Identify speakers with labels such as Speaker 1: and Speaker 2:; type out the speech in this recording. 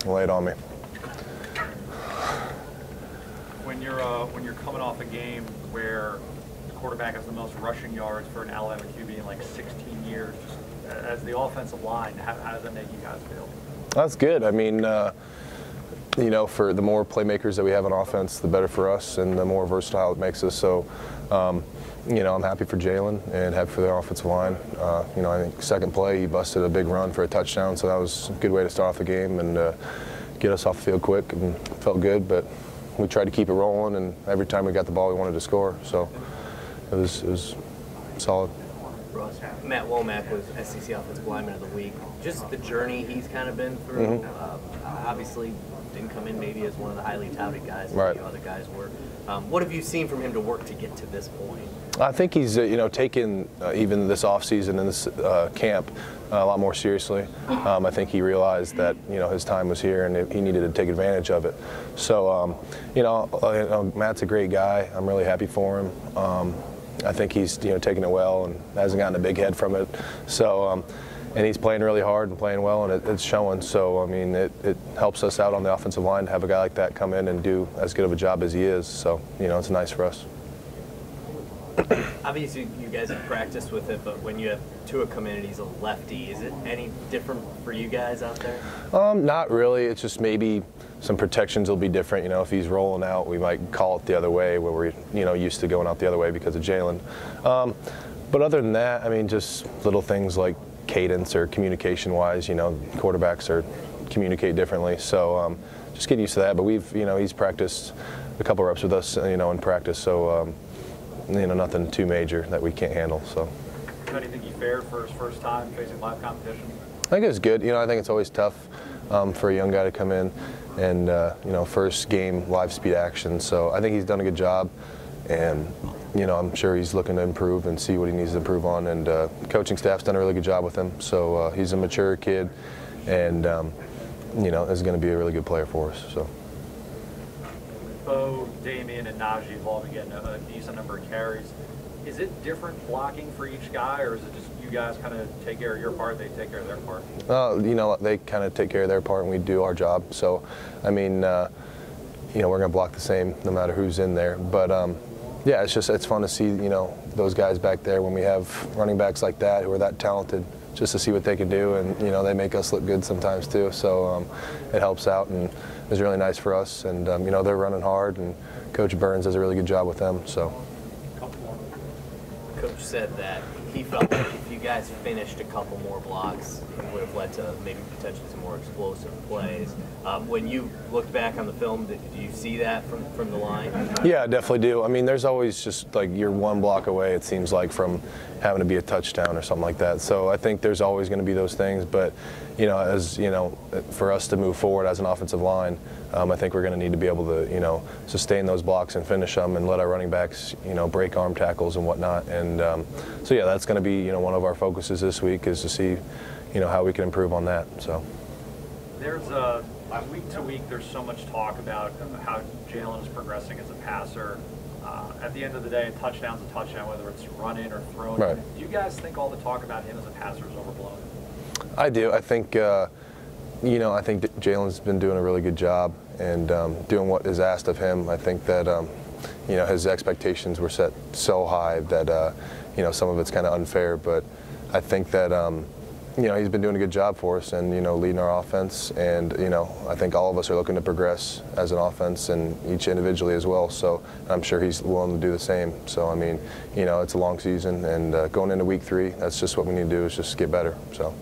Speaker 1: Lay it on me.
Speaker 2: When you're coming off a game where the quarterback has the most rushing yards for an Alabama QB in like 16 years, as the offensive line, how does that make you guys feel?
Speaker 1: That's good. I mean, you know, for the more playmakers that we have on offense, the better for us, and the more versatile it makes us. So, you know, I'm happy for Jalen and happy for the offensive line. You know, I think second play he busted a big run for a touchdown, so that was a good way to start off the game and get us off the field quick, and felt good. But we tried to keep it rolling, and every time we got the ball, we wanted to score. So it was solid.
Speaker 3: Ross, Matt Womack was SEC Offensive Lineman of the Week. Just the journey he's kind of been through. Obviously, didn't come in maybe as one of the highly touted guys that the other guys were. What have you seen from him to work to get to this point?
Speaker 1: I think he's you know, taken even this offseason and this camp a lot more seriously. I think he realized that, you know, his time was here and he needed to take advantage of it. So you know, Matt's a great guy. I'm really happy for him. I think he's, you know, taking it well and hasn't gotten a big head from it. So and he's playing really hard and playing well, and it's showing. So I mean, it helps us out on the offensive line to have a guy like that come in and do as good of a job as he is. So you know, it's nice for us.
Speaker 3: Obviously, you guys have practiced with it, but when you have Tua come in and he's a lefty, is it any different for you guys out there?
Speaker 1: Not really. It's just maybe some protections will be different. You know, if he's rolling out, we might call it the other way, where we're, you know, used to going out the other way because of Jalen. But other than that, I mean, just little things like cadence or communication-wise. You know, quarterbacks communicate differently. So just getting used to that. But we've, you know, he's practiced a couple reps with us, you know, in practice. So you know, nothing too major that we can't handle. So.
Speaker 2: How do you think he fared for his first time facing live competition?
Speaker 1: I think it was good. You know, I think it's always tough for a young guy to come in and you know, first game live speed action. So I think he's done a good job, and you know, I'm sure he's looking to improve and see what he needs to improve on. And coaching staff's done a really good job with him. So he's a mature kid, and you know, is going to be a really good player for us. So.
Speaker 2: Bo, Damian, and Najee have all been getting a decent number of carries. Is it different blocking for each guy, or is it just you guys kind of take care of your part, they take care of their part?
Speaker 1: You know, they kind of take care of their part, and we do our job. So, I mean, you know, we're going to block the same no matter who's in there. But yeah, it's fun to see, you know, those guys back there when we have running backs like that who are that talented, just to see what they can do. And you know, they make us look good sometimes too. So it helps out, and it's really nice for us. And you know, they're running hard, and Coach Burns does a really good job with them. So.
Speaker 3: Coach said that he felt like if you guys finished a couple more blocks, it would have led to maybe potentially some more explosive plays. When you looked back on the film, did you see that from the line?
Speaker 1: Yeah, I definitely do. I mean, there's always just like you're one block away, it seems like, from having to be a touchdown or something like that. So I think there's always going to be those things. But, you know, as you know, for us to move forward as an offensive line, I think we're going to need to be able to, you know, sustain those blocks and finish them, and let our running backs, you know, break arm tackles and whatnot. And so yeah, that's going to be, you know, one of our focuses this week, is to see, you know, how we can improve on that. So
Speaker 2: there's week to week, there's so much talk about how Jalen is progressing as a passer. At the end of the day, a touchdown's a touchdown, whether it's run in or thrown in.
Speaker 1: Right.
Speaker 2: Do you guys think all the talk about him as a passer is overblown?
Speaker 1: I do. I think, you know, I think Jalen's been doing a really good job and doing what is asked of him. I think that, you know, his expectations were set so high that, you know, some of it's kind of unfair. But I think that, you know, he's been doing a good job for us, and, you know, leading our offense. And, you know, I think all of us are looking to progress as an offense, and each individually as well. So I'm sure he's willing to do the same. So, I mean, you know, it's a long season, and going into week 3, that's just what we need to do, is just get better. So.